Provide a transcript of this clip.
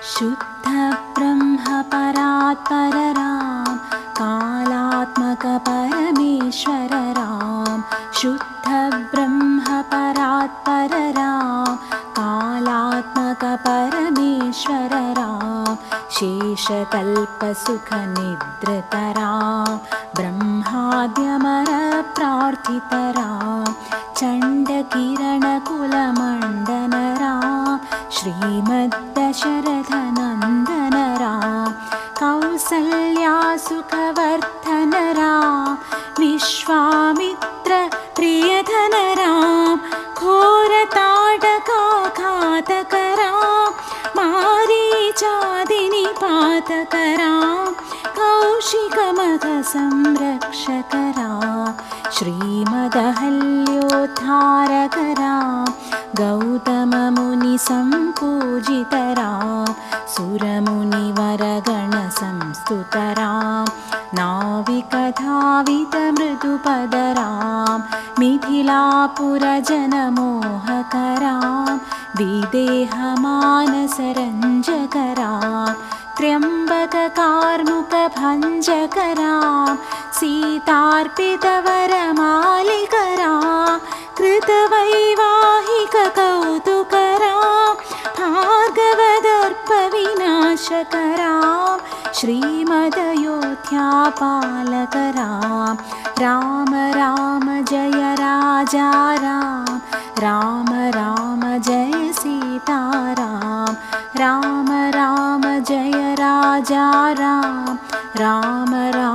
शुद्ध ब्रह्म परात्पर राम, कालात्मक परमेश्वर राम। शुद्ध ब्रह्म परात्पर राम, कालात्मक परमेश्वर राम। शेषकल्प सुख निद्रित राम, ब्रह्माद्यमर प्रार्थित राम। चण्ड किरण कुल मंडन राम, श्रीमद्दशरथ नंदन राम। कौसल्या सुखवर्धन राम, विश्वामित्र प्रियधन राम। घोर ताडका घातक राम, मारीचादि निपातक राम। कौशिक मद संरक्षक राम, श्रीमदहल्योद्धारक राम। गौतम मुनि संपूजित राम, सुरमुनिवर गण संस्तुत राम। नाविक धावित मृदुपद राम, मिथिलापुर जन मोहक राम। विदेह मानस रंजक राम, त्र्यंबक कार्मुक भंजक राम। सीतार्पित वर मालिक राम, कृत वैवाहिक कौतुक राम। भार्गव दर्प विनाशक राम, श्रीमदयोध्या पालक राम। राम राम जय राजा राम, राम राम जय सीता राम। राम राम जय राजा राम, राम राम